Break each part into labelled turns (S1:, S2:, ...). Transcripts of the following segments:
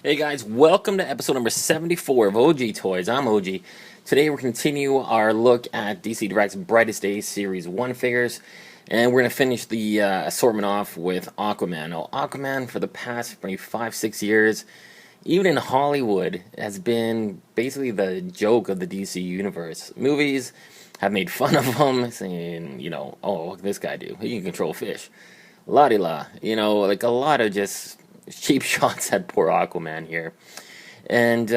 S1: Hey guys, welcome to episode number 74 of OG Toys. I'm OG. Today we're continue our look at DC Direct's Brightest Day Series 1 figures, and we're going to finish the assortment off with Aquaman. Now, Aquaman for the past maybe 5-6 years, even in Hollywood, has been basically the joke of the DC universe. Movies have made fun of him, saying, oh, what can this guy do? He can control fish. La-di-la. Like a lot of just cheap shots at poor Aquaman here. And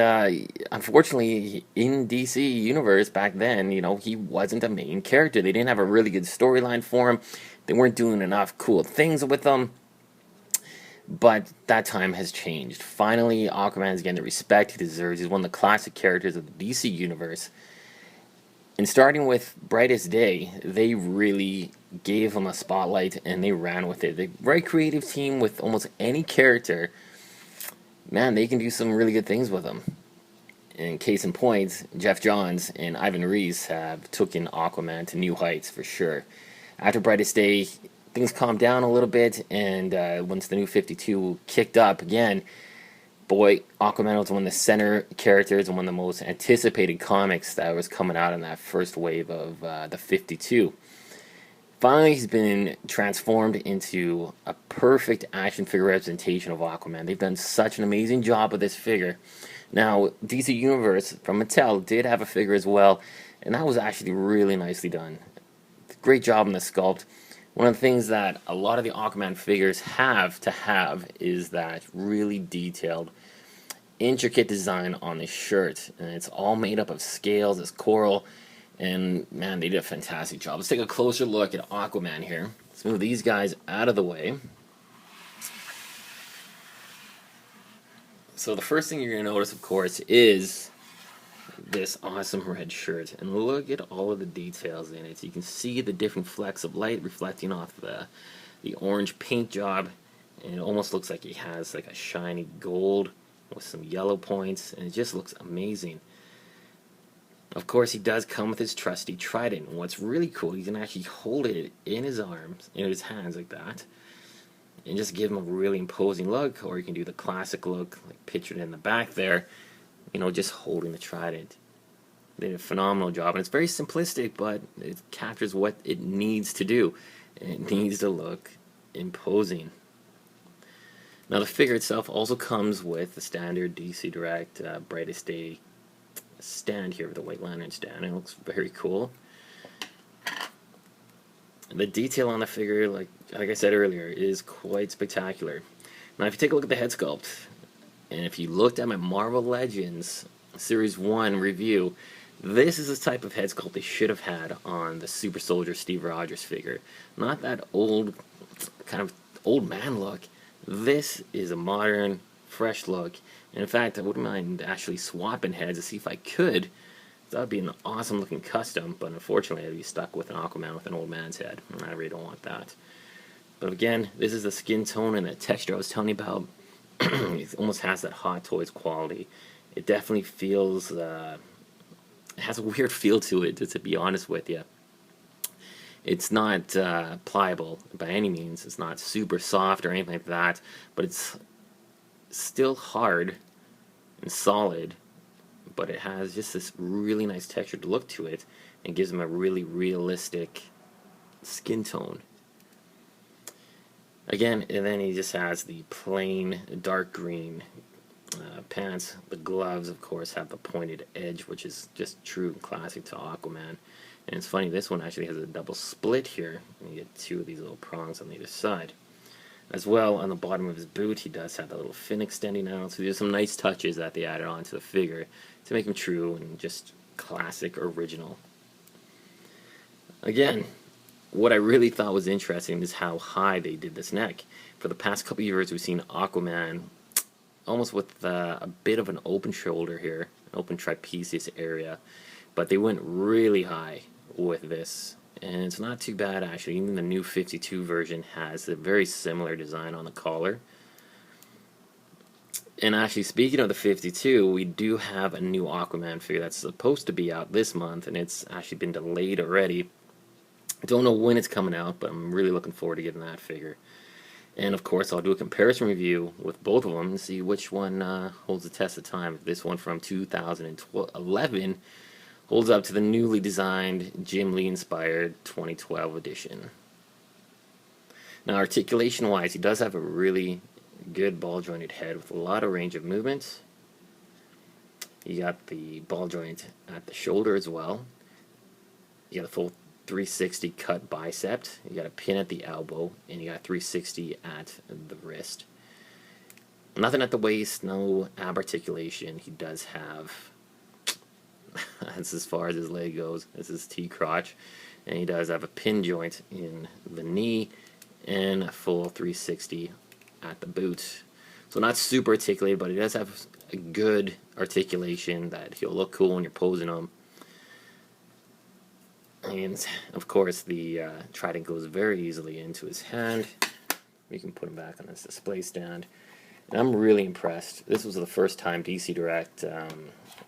S1: unfortunately, in DC Universe back then, he wasn't a main character. They didn't have a really good storyline for him. They weren't doing enough cool things with him. But that time has changed. Finally, Aquaman is getting the respect he deserves. He's one of the classic characters of the DC Universe. And starting with Brightest Day, they really gave him a spotlight and they ran with it. They're a very creative team with almost any character. Man, they can do some really good things with them. In case in point, Jeff Johns and Ivan Reis have taken Aquaman to new heights for sure. After Brightest Day, things calmed down a little bit, and once the new 52 kicked up again, boy, Aquaman was one of the center characters and one of the most anticipated comics that was coming out in that first wave of the 52. Finally, he's been transformed into a perfect action figure representation of Aquaman. They've done such an amazing job with this figure. Now, DC Universe from Mattel did have a figure as well, and that was actually really nicely done. Great job on the sculpt. One of the things that a lot of the Aquaman figures have to have is that really detailed, intricate design on the shirt. And it's all made up of scales, it's coral, and man, they did a fantastic job. Let's take a closer look at Aquaman here. Let's move these guys out of the way. So the first thing you're going to notice, of course, is this awesome red shirt, and look at all of the details in it. You can see the different flecks of light reflecting off the orange paint job, and it almost looks like he has like a shiny gold with some yellow points, and it just looks amazing. Of course, he does come with his trusty trident, and what's really cool, he can actually hold it in his arms, in his hands like that, and just give him a really imposing look. Or you can do the classic look, like pictured in the back there, just holding the trident. They did a phenomenal job, and it's very simplistic, but it captures what it needs to do. It needs to look imposing. Now, the figure itself also comes with the standard DC Direct Brightest Day stand here, with the White Lantern stand. It looks very cool. The detail on the figure, like I said earlier, is quite spectacular. Now, if you take a look at the head sculpt, and if you looked at my Marvel Legends Series 1 review, this is the type of head sculpt they should have had on the Super Soldier Steve Rogers figure. Not that old, kind of old man look. This is a modern, fresh look. And in fact, I wouldn't mind actually swapping heads to see if I could. That would be an awesome looking custom, but unfortunately I'd be stuck with an Aquaman with an old man's head. I really don't want that. But again, this is the skin tone and the texture I was telling you about. It almost has that Hot Toys quality. It definitely feels, it has a weird feel to it, to be honest with you. It's not pliable by any means. It's not super soft or anything like that, but it's still hard and solid, but it has just this really nice texture to look to it, and gives them a really realistic skin tone. Again, and then he just has the plain dark green pants. The gloves, of course, have the pointed edge, which is just true and classic to Aquaman. And it's funny, this one actually has a double split here, and you get two of these little prongs on either side. As well, on the bottom of his boot, he does have that little fin extending out, so there's some nice touches that they added on to the figure to make him true and just classic original. Again, what I really thought was interesting is how high they did this neck. For the past couple years, we've seen Aquaman almost with a bit of an open shoulder here, an open trapezius area, but they went really high with this, and it's not too bad actually. Even the new 52 version has a very similar design on the collar. And actually, speaking of the 52, we do have a new Aquaman figure that's supposed to be out this month, and it's actually been delayed already. I don't know when it's coming out, but I'm really looking forward to getting that figure. And of course, I'll do a comparison review with both of them and see which one holds the test of time. This one from 2011 holds up to the newly designed Jim Lee inspired 2012 edition. Now, articulation wise, he does have a really good ball jointed head with a lot of range of movement. You got the ball joint at the shoulder as well. You got a full 360 cut bicep. You got a pin at the elbow, and you got 360 at the wrist. Nothing at the waist, no ab articulation. He does have, that's as far as his leg goes. This is T crotch, and he does have a pin joint in the knee and a full 360 at the boot. So not super articulated, but he does have a good articulation that he'll look cool when you're posing him. And of course the trident goes very easily into his hand. We can put him back on this display stand. And I'm really impressed. This was the first time DC Direct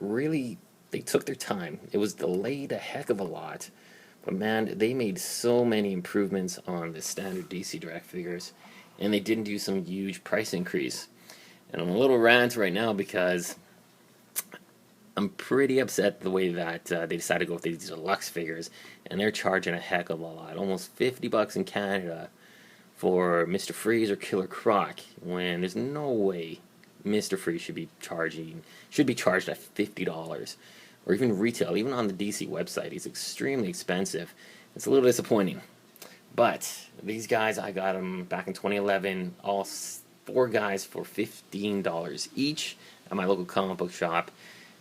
S1: really, they took their time. It was delayed a heck of a lot, but man, they made so many improvements on the standard DC Direct figures, and they didn't do some huge price increase. And I'm a little rant right now because I'm pretty upset the way that they decided to go with these deluxe figures, and they're charging a heck of a lot, almost $50 in Canada for Mr. Freeze or Killer Croc, when there's no way Mr. Freeze should be charged at $50, or even retail. Even on the DC website, he's extremely expensive. It's a little disappointing. But these guys, I got them back in 2011, all 4 guys for $15 each at my local comic book shop.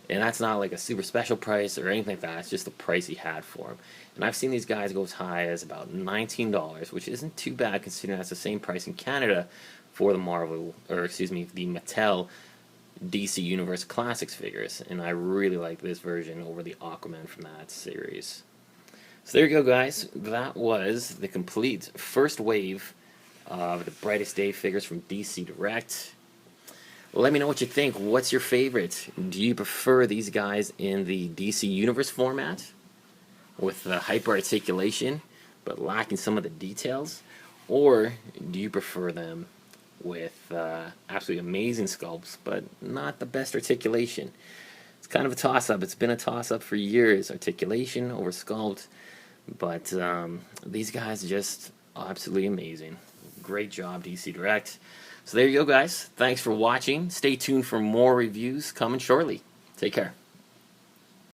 S1: And that's not like a super special price or anything like that. It's just the price he had for them. And I've seen these guys go as high as about $19, which isn't too bad considering that's the same price in Canada for the the Mattel DC Universe Classics figures. And I really like this version over the Aquaman from that series. So there you go, guys. That was the complete first wave of the Brightest Day figures from DC Direct. Let me know what you think. What's your favorite? Do you prefer these guys in the DC Universe format with the hyper articulation but lacking some of the details? Or do you prefer them with absolutely amazing sculpts but not the best articulation? It's kind of a toss-up. It's been a toss-up for years. Articulation over sculpt. But these guys are just absolutely amazing. Great job, DC Direct. So there you go, guys. Thanks for watching. Stay tuned for more reviews coming shortly. Take care.